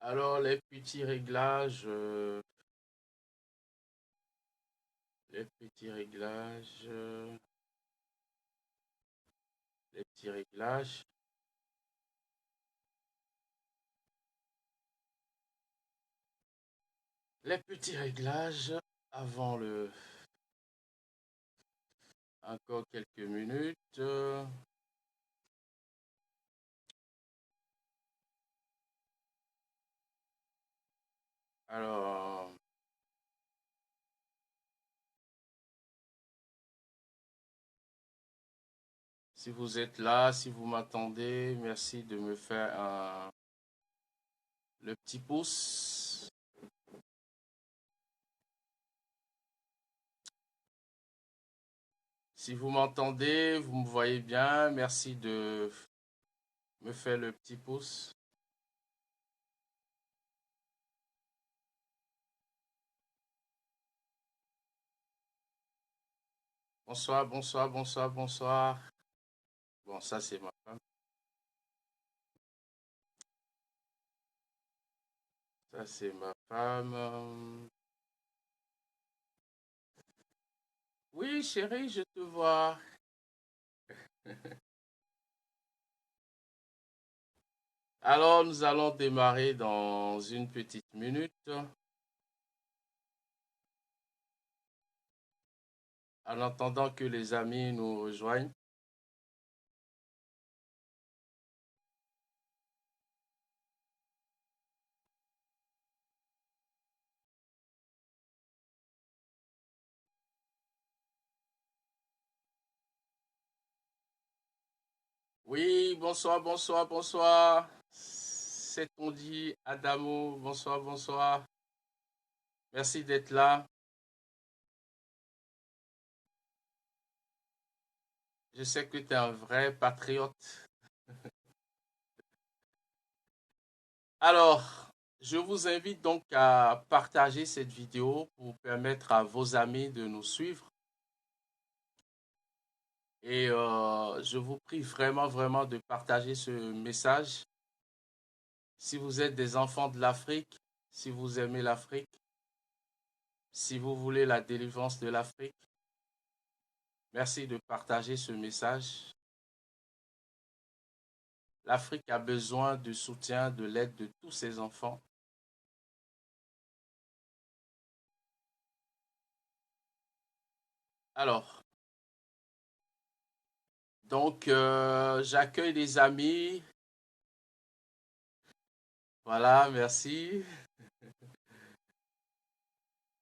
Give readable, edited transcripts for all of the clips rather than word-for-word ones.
Alors, les petits réglages, les petits réglages. Les petits réglages avant le... Encore quelques minutes. Alors, si vous êtes là, si vous m'entendez, merci de me faire le petit pouce. Si vous m'entendez, vous me voyez bien, merci de me faire le petit pouce. Bonsoir, bonsoir, bonsoir, bonsoir. Bon, ça c'est ma femme. Ça c'est ma femme. Oui, chérie, je te vois. Alors, nous allons démarrer dans une petite minute. En attendant que les amis nous rejoignent. Oui, bonsoir, bonsoir, bonsoir. C'est on dit Adamo. Bonsoir, bonsoir. Merci d'être là. Je sais que tu es un vrai patriote. Alors, je vous invite donc à partager cette vidéo pour permettre à vos amis de nous suivre. Et je vous prie vraiment, vraiment de partager ce message. Si vous êtes des enfants de l'Afrique, si vous aimez l'Afrique, si vous voulez la délivrance de l'Afrique, merci de partager ce message. L'Afrique a besoin du soutien, de l'aide de tous ses enfants. Alors, donc, j'accueille des amis. Voilà, merci.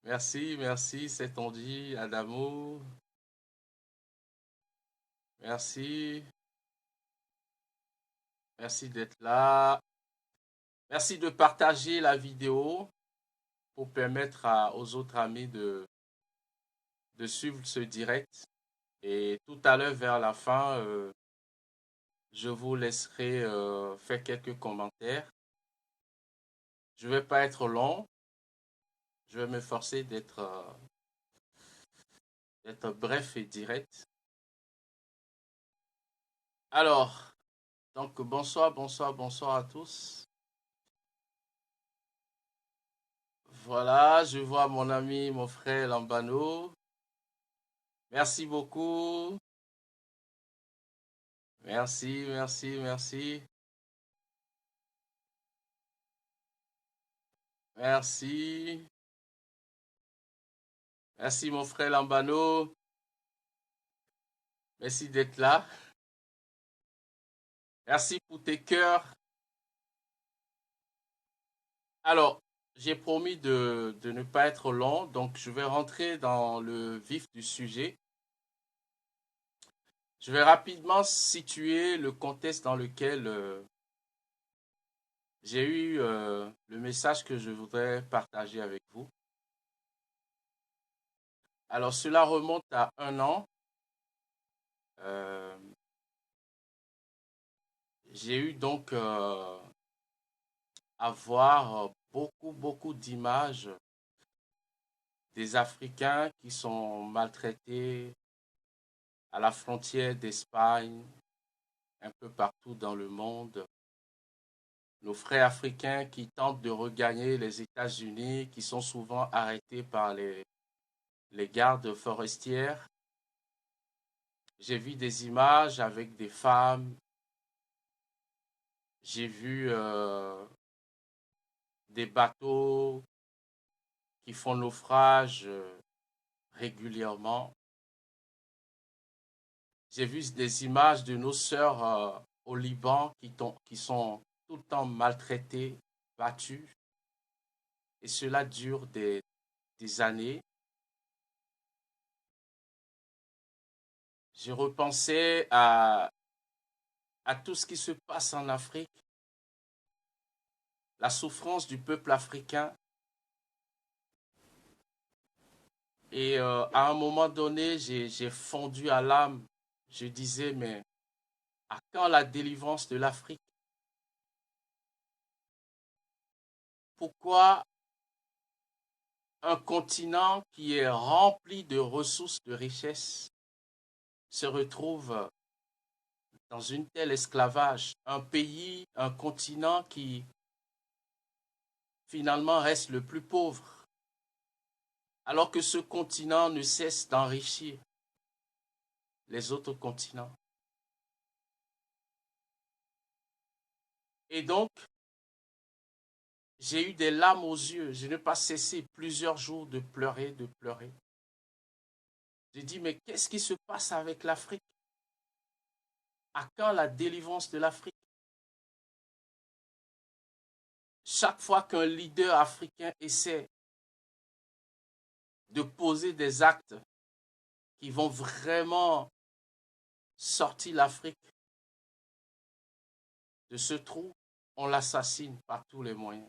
Merci, merci, c'est on dit, Adamo. Merci, merci d'être là. Merci de partager la vidéo pour permettre aux autres amis de suivre ce direct. Et tout à l'heure, vers la fin, je vous laisserai faire quelques commentaires. Je ne vais pas être long. Je vais m'efforcer d'être bref et direct. Alors, donc bonsoir, bonsoir, bonsoir à tous. Voilà, je vois mon ami, mon frère Lambano. Merci beaucoup. Merci, merci, merci. Merci. Merci, mon frère Lambano. Merci d'être là. Merci pour tes cœurs. Alors, j'ai promis de ne pas être long, donc je vais rentrer dans le vif du sujet. Je vais rapidement situer le contexte dans lequel j'ai eu le message que je voudrais partager avec vous. Alors, cela remonte à 1 an. Euh, j'ai eu donc à voir beaucoup, beaucoup d'images des Africains qui sont maltraités à la frontière d'Espagne, un peu partout dans le monde. nos frères africains qui tentent de regagner les États-Unis, qui sont souvent arrêtés par les gardes forestières. J'ai vu des images avec des femmes. J'ai vu des bateaux qui font naufrage régulièrement. J'ai vu des images de nos sœurs au Liban qui sont tout le temps maltraitées, battues. Et cela dure des années. J'ai repensé à tout ce qui se passe en Afrique, la souffrance du peuple africain. Et à un moment donné, j'ai fondu à l'âme. Je disais, mais à quand la délivrance de l'Afrique? Pourquoi un continent qui est rempli de ressources, de richesses, se retrouve dans une telle esclavage? Un pays, un continent qui finalement reste le plus pauvre, alors que ce continent ne cesse d'enrichir les autres continents. Et donc, j'ai eu des larmes aux yeux. Je n'ai pas cessé plusieurs jours de pleurer, de pleurer. J'ai dit, mais qu'est-ce qui se passe avec l'Afrique? À quand la délivrance de l'Afrique? Chaque fois qu'un leader africain essaie de poser des actes qui vont vraiment sortir l'Afrique de ce trou, on l'assassine par tous les moyens.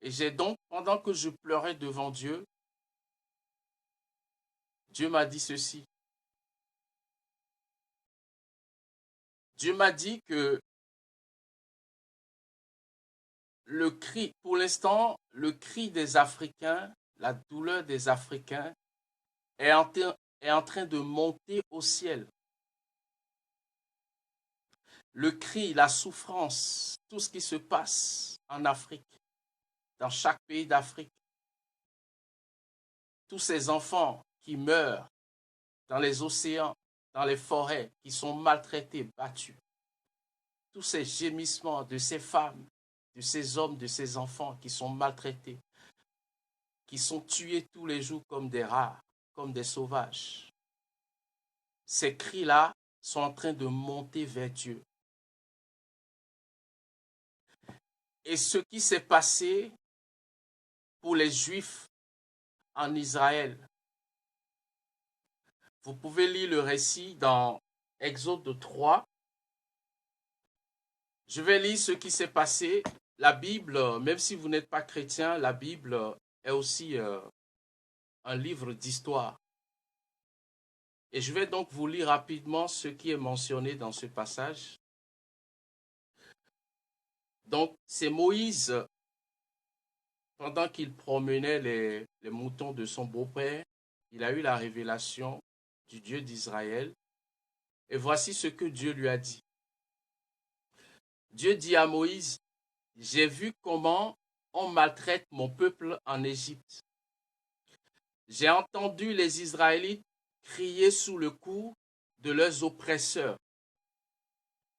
Et j'ai donc, pendant que je pleurais devant Dieu, Dieu m'a dit ceci. Dieu m'a dit que le cri, pour l'instant, le cri des Africains, la douleur des Africains est en train de monter au ciel. Le cri, la souffrance, tout ce qui se passe en Afrique, dans chaque pays d'Afrique, tous ces enfants qui meurent dans les océans, dans les forêts, qui sont maltraités, battus, tous ces gémissements de ces femmes, de ces hommes, de ces enfants qui sont maltraités, qui sont tués tous les jours comme des rats, comme des sauvages. Ces cris-là sont en train de monter vers Dieu. Et ce qui s'est passé pour les Juifs en Israël, vous pouvez lire le récit dans Exode 3. Je vais lire ce qui s'est passé. La Bible, même si vous n'êtes pas chrétien, la Bible est aussi un livre d'histoire. Et je vais donc vous lire rapidement ce qui est mentionné dans ce passage. Donc, c'est Moïse, pendant qu'il promenait les moutons de son beau-père, il a eu la révélation du Dieu d'Israël. Et voici ce que Dieu lui a dit. Dieu dit à Moïse, « J'ai vu comment on maltraite mon peuple en Égypte. J'ai entendu les Israélites crier sous le coup de leurs oppresseurs.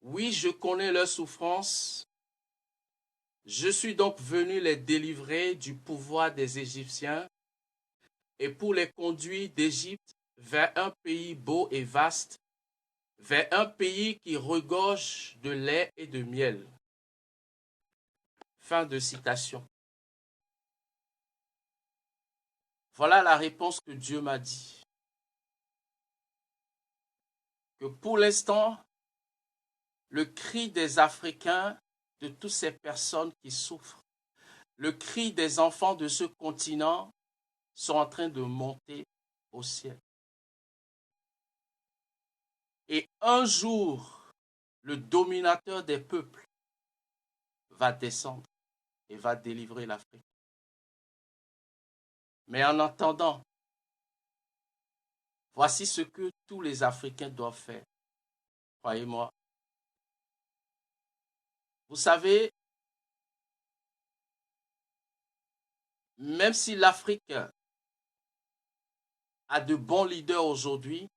Oui, je connais leurs souffrances. Je suis donc venu les délivrer du pouvoir des Égyptiens et pour les conduire d'Égypte vers un pays beau et vaste, vers un pays qui regorge de lait et de miel. » Fin de citation. Voilà la réponse que Dieu m'a dit. Que pour l'instant, le cri des Africains, de toutes ces personnes qui souffrent, le cri des enfants de ce continent sont en train de monter au ciel. Et un jour, le dominateur des peuples va descendre et va délivrer l'Afrique. Mais en attendant, voici ce que tous les Africains doivent faire. Croyez-moi, Vous savez, même si l'Afrique a de bons leaders aujourd'hui,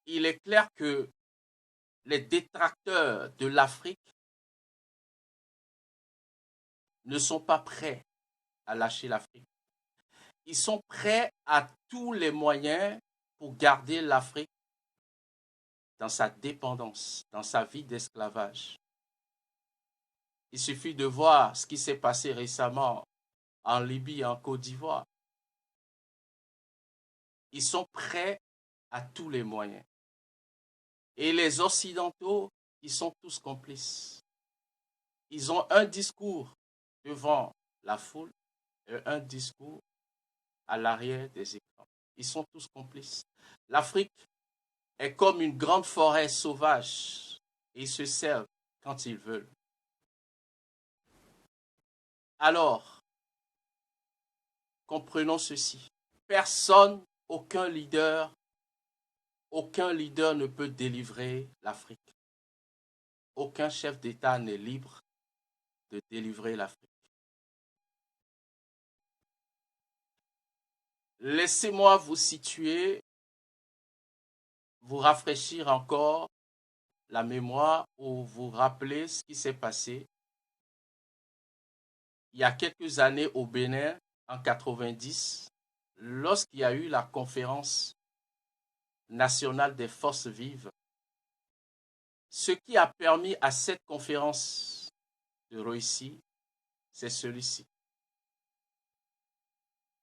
il est clair que les détracteurs de l'Afrique ne sont pas prêts à lâcher l'Afrique. Ils sont prêts à tous les moyens pour garder l'Afrique dans sa dépendance, dans sa vie d'esclavage. Il suffit de voir ce qui s'est passé récemment en Libye et en Côte d'Ivoire. Ils sont prêts à tous les moyens. Et les Occidentaux, ils sont tous complices. Ils ont un discours devant la foule et un discours à l'arrière des écrans. Ils sont tous complices. L'Afrique est comme une grande forêt sauvage et ils se servent quand ils veulent. Alors, comprenons ceci. Personne, aucun leader ne peut délivrer l'Afrique. Aucun chef d'État n'est libre de délivrer l'Afrique. Laissez-moi vous situer, vous rafraîchir encore la mémoire ou vous rappeler ce qui s'est passé il y a quelques années au Bénin, en 90, lorsqu'il y a eu la conférence nationale des forces vives. Ce qui a permis à cette conférence de réussir, c'est celui-ci.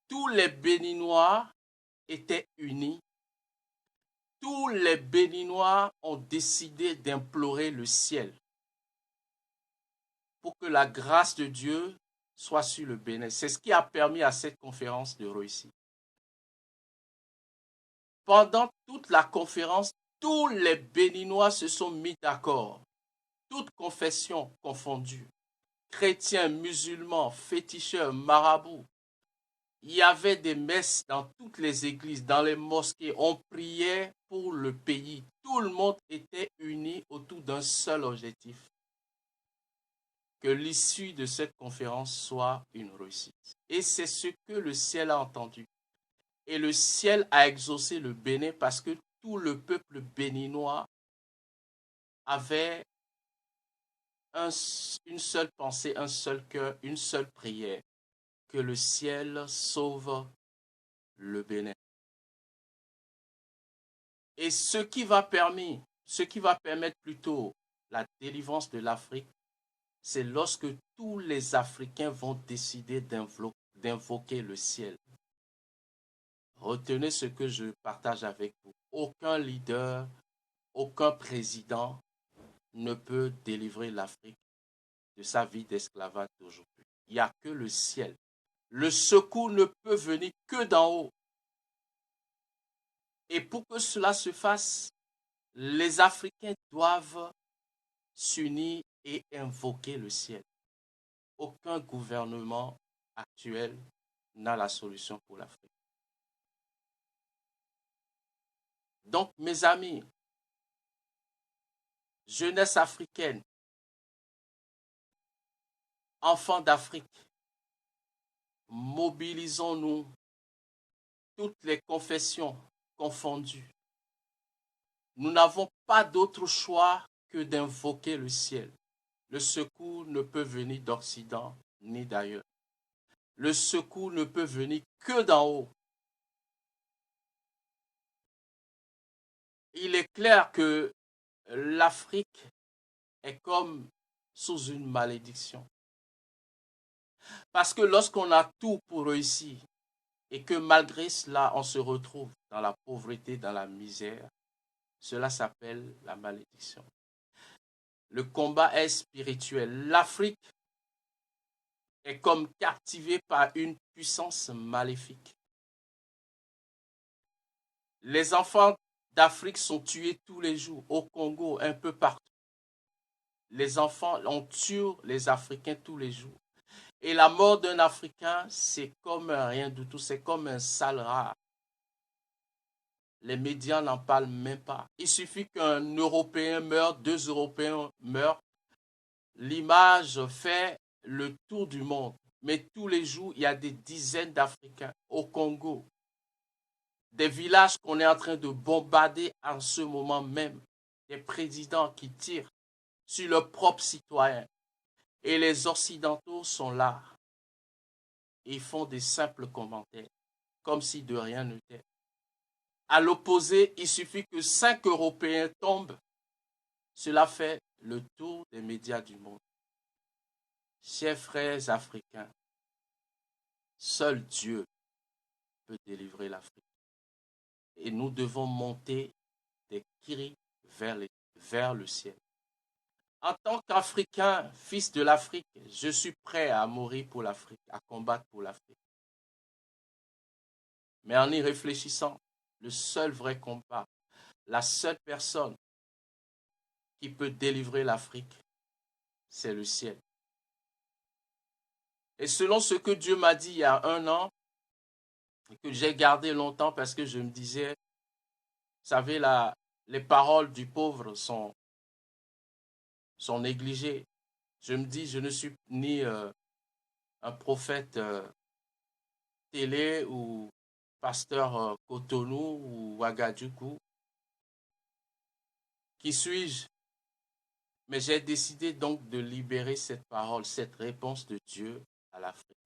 Tous les Béninois étaient unis. Tous les Béninois ont décidé d'implorer le ciel pour que la grâce de Dieu soit sur le Bénin. C'est ce qui a permis à cette conférence de réussir. Pendant toute la conférence, tous les Béninois se sont mis d'accord, toutes confessions confondues, chrétiens, musulmans, féticheurs, marabouts. Il y avait des messes dans toutes les églises, dans les mosquées. On priait pour le pays. Tout le monde était uni autour d'un seul objectif. Que l'issue de cette conférence soit une réussite. Et c'est ce que le ciel a entendu. Et le ciel a exaucé le Bénin parce que tout le peuple béninois avait une seule pensée, un seul cœur, une seule prière. Que le ciel sauve le Bénin. Et ce qui va permettre plutôt la délivrance de l'Afrique, c'est lorsque tous les Africains vont décider d'invoquer le ciel. Retenez ce que je partage avec vous. Aucun leader, aucun président ne peut délivrer l'Afrique de sa vie d'esclavage d'aujourd'hui. Il n'y a que le ciel. Le secours ne peut venir que d'en haut. Et pour que cela se fasse, les Africains doivent s'unir et invoquer le ciel. Aucun gouvernement actuel n'a la solution pour l'Afrique. Donc, mes amis, jeunesse africaine, enfants d'Afrique, mobilisons-nous, toutes les confessions confondues. Nous n'avons pas d'autre choix que d'invoquer le ciel. Le secours ne peut venir d'Occident ni d'ailleurs. Le secours ne peut venir que d'en haut. Il est clair que l'Afrique est comme sous une malédiction. Parce que lorsqu'on a tout pour réussir et que malgré cela, on se retrouve dans la pauvreté, dans la misère, cela s'appelle la malédiction. Le combat est spirituel. L'Afrique est comme captivée par une puissance maléfique. Les enfants d'Afrique sont tués tous les jours, au Congo, un peu partout. Les enfants, on tue les Africains tous les jours. Et la mort d'un Africain, c'est comme rien du tout, c'est comme un sale rat. Les médias n'en parlent même pas. Il suffit qu'un Européen meure, 2 Européens meurent, l'image fait le tour du monde. Mais tous les jours, il y a des dizaines d'Africains au Congo, des villages qu'on est en train de bombarder en ce moment même, des présidents qui tirent sur leurs propres citoyens. Et les Occidentaux sont là. Ils font des simples commentaires, comme si de rien n'était. À l'opposé, il suffit que 5 Européens tombent. Cela fait le tour des médias du monde. Chers frères africains, seul Dieu peut délivrer l'Afrique. Et nous devons monter des cris vers le ciel. En tant qu'Africain, fils de l'Afrique, je suis prêt à mourir pour l'Afrique, à combattre pour l'Afrique. Mais en y réfléchissant, le seul vrai combat, la seule personne qui peut délivrer l'Afrique, c'est le ciel. Et selon ce que Dieu m'a dit il y a 1 an, et que j'ai gardé longtemps parce que je me disais, vous savez, les paroles du pauvre sont négligées. Je me dis, je ne suis ni un prophète télé ou pasteur Cotonou ou Ouagadougou. Qui suis-je? Mais j'ai décidé donc de libérer cette parole, cette réponse de Dieu à l'Afrique.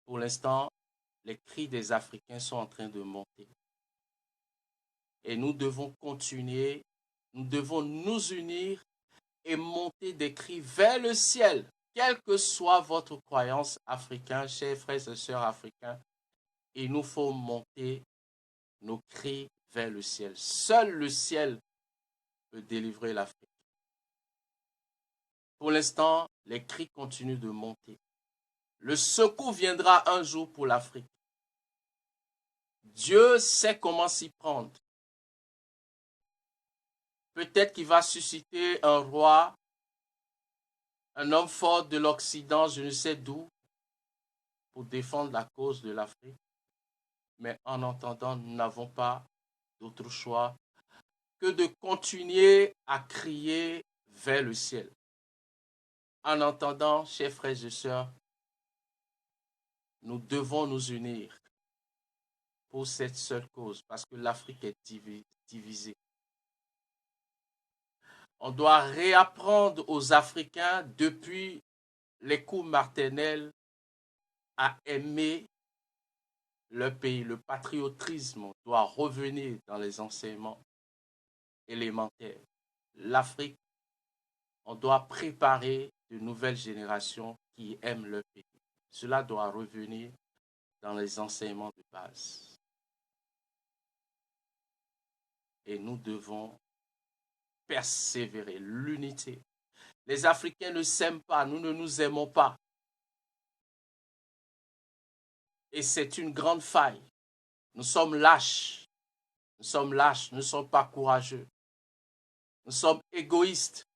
Pour l'instant, les cris des Africains sont en train de monter. Et nous devons continuer, nous devons nous unir et monter des cris vers le ciel. Quelle que soit votre croyance africaine, chers frères et sœurs africains, il nous faut monter nos cris vers le ciel. Seul le ciel peut délivrer l'Afrique. Pour l'instant, les cris continuent de monter. Le secours viendra un jour pour l'Afrique. Dieu sait comment s'y prendre. Peut-être qu'il va susciter un roi, un homme fort de l'Occident, je ne sais d'où, pour défendre la cause de l'Afrique. Mais en entendant, nous n'avons pas d'autre choix que de continuer à crier vers le ciel. En entendant, chers frères et sœurs, nous devons nous unir pour cette seule cause, parce que l'Afrique est divisée. On doit réapprendre aux Africains, depuis les coups marternels, à aimer leur pays. Le patriotisme doit revenir dans les enseignements élémentaires. L'Afrique, on doit préparer de nouvelles générations qui aiment leur pays. Cela doit revenir dans les enseignements de base. Et nous devons persévérer, l'unité. Les Africains ne s'aiment pas, nous ne nous aimons pas. Et c'est une grande faille. Nous sommes lâches, nous ne sommes pas courageux. Nous sommes égoïstes.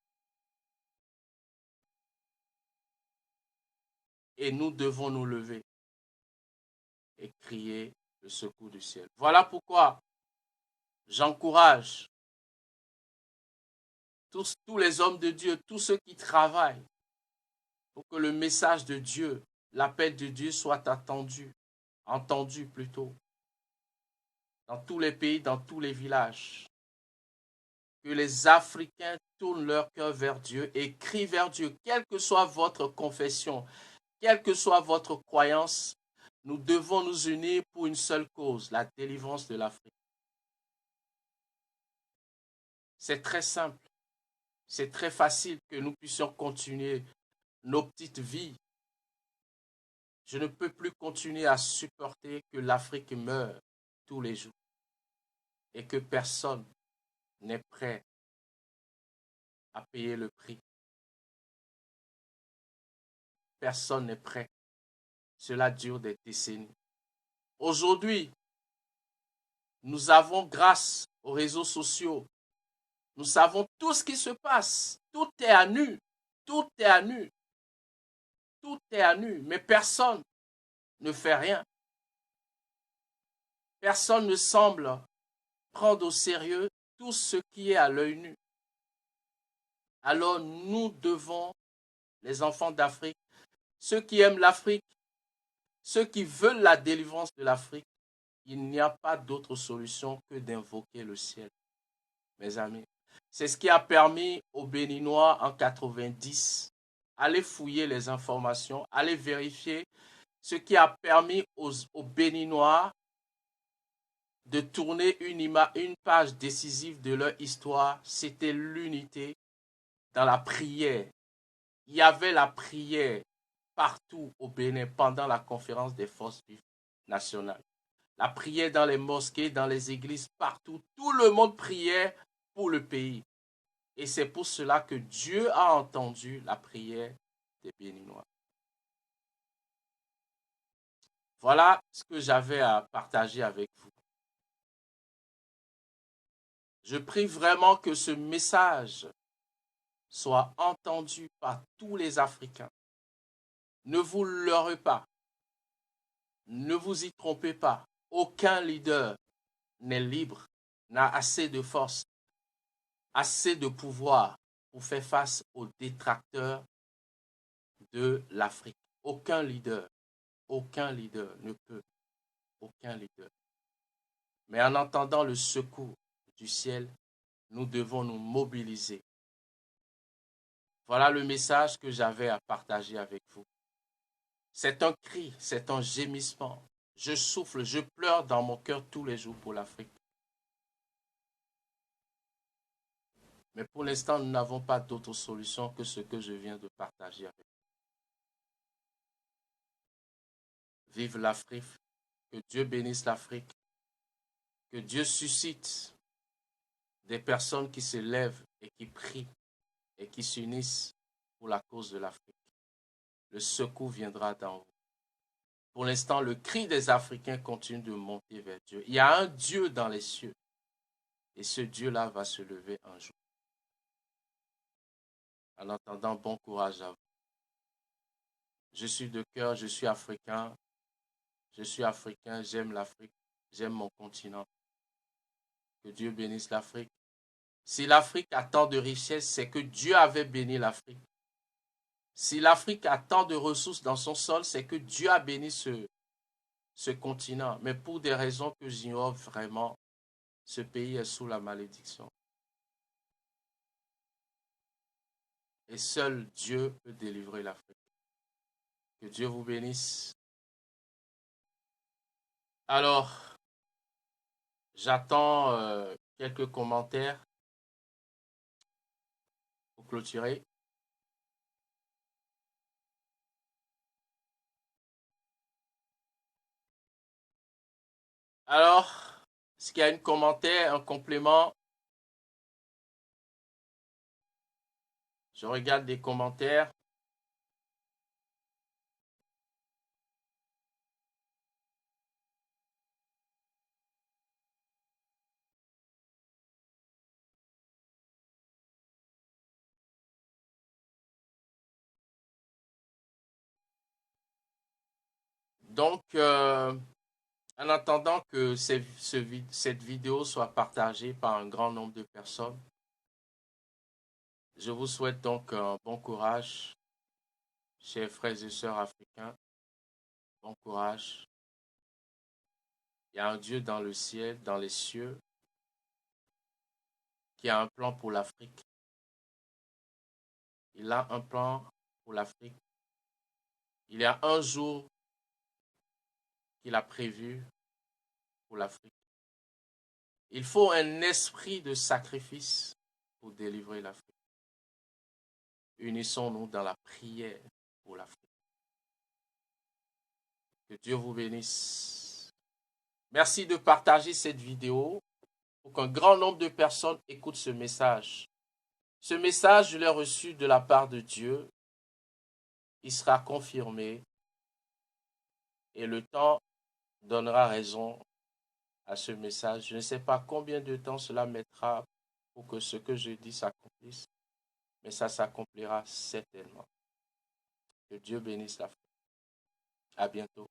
Et nous devons nous lever et crier le secours du ciel. Voilà pourquoi j'encourage tous les hommes de Dieu, tous ceux qui travaillent pour que le message de Dieu, l'appel de Dieu soit entendu plutôt, dans tous les pays, dans tous les villages. Que les Africains tournent leur cœur vers Dieu et crient vers Dieu, quelle que soit votre confession, quelle que soit votre croyance, nous devons nous unir pour une seule cause, la délivrance de l'Afrique. C'est très simple, c'est très facile que nous puissions continuer nos petites vies. Je ne peux plus continuer à supporter que l'Afrique meure tous les jours et que personne n'est prêt à payer le prix. Personne n'est prêt. Cela dure des décennies. Aujourd'hui, nous avons, grâce aux réseaux sociaux, nous savons tout ce qui se passe. Tout est à nu. Tout est à nu. Tout est à nu. Mais personne ne fait rien. Personne ne semble prendre au sérieux tout ce qui est à l'œil nu. Alors nous devons, les enfants d'Afrique, ceux qui aiment l'Afrique, ceux qui veulent la délivrance de l'Afrique, il n'y a pas d'autre solution que d'invoquer le ciel, mes amis. C'est ce qui a permis aux Béninois en 90, allez fouiller les informations, allez vérifier, ce qui a permis aux Béninois de tourner une page décisive de leur histoire, c'était l'unité dans la prière. Il y avait la prière partout au Bénin pendant la conférence des forces vives nationales. La prière dans les mosquées, dans les églises, partout. Tout le monde priait pour le pays. Et c'est pour cela que Dieu a entendu la prière des Béninois. Voilà ce que j'avais à partager avec vous. Je prie vraiment que ce message soit entendu par tous les Africains. Ne vous leurrez pas. Ne vous y trompez pas. Aucun leader n'est libre, n'a assez de force, assez de pouvoir pour faire face aux détracteurs de l'Afrique. Aucun leader ne peut, aucun leader. Mais en entendant le secours du ciel, nous devons nous mobiliser. Voilà le message que j'avais à partager avec vous. C'est un cri, c'est un gémissement. Je souffle, je pleure dans mon cœur tous les jours pour l'Afrique. Mais pour l'instant, nous n'avons pas d'autre solution que ce que je viens de partager avec vous. Vive l'Afrique, que Dieu bénisse l'Afrique, que Dieu suscite des personnes qui se lèvent et qui prient et qui s'unissent pour la cause de l'Afrique. Le secours viendra d'en haut. Pour l'instant, le cri des Africains continue de monter vers Dieu. Il y a un Dieu dans les cieux et ce Dieu-là va se lever un jour. En attendant, bon courage à vous. Je suis de cœur, je suis africain, j'aime l'Afrique, j'aime mon continent. Que Dieu bénisse l'Afrique. Si l'Afrique a tant de richesses, c'est que Dieu avait béni l'Afrique. Si l'Afrique a tant de ressources dans son sol, c'est que Dieu a béni ce continent. Mais pour des raisons que j'ignore vraiment, ce pays est sous la malédiction. Et seul Dieu peut délivrer l'Afrique. Que Dieu vous bénisse. Alors, j'attends quelques commentaires pour clôturer. Alors, est-ce qu'il y a un commentaire, un complément? Je regarde les commentaires. Donc, en attendant que cette vidéo soit partagée par un grand nombre de personnes, je vous souhaite donc un bon courage, chers frères et sœurs africains. Bon courage. Il y a un Dieu dans le ciel, dans les cieux, qui a un plan pour l'Afrique. Il a un plan pour l'Afrique. Il y a un jour qu'il a prévu pour l'Afrique. Il faut un esprit de sacrifice pour délivrer l'Afrique. Unissons-nous dans la prière pour l'Afrique. Que Dieu vous bénisse. Merci de partager cette vidéo pour qu'un grand nombre de personnes écoutent ce message. Ce message, je l'ai reçu de la part de Dieu. Il sera confirmé et le temps donnera raison à ce message. Je ne sais pas combien de temps cela mettra pour que ce que je dis s'accomplisse, mais ça s'accomplira certainement. Que Dieu bénisse l'Afrique. À bientôt.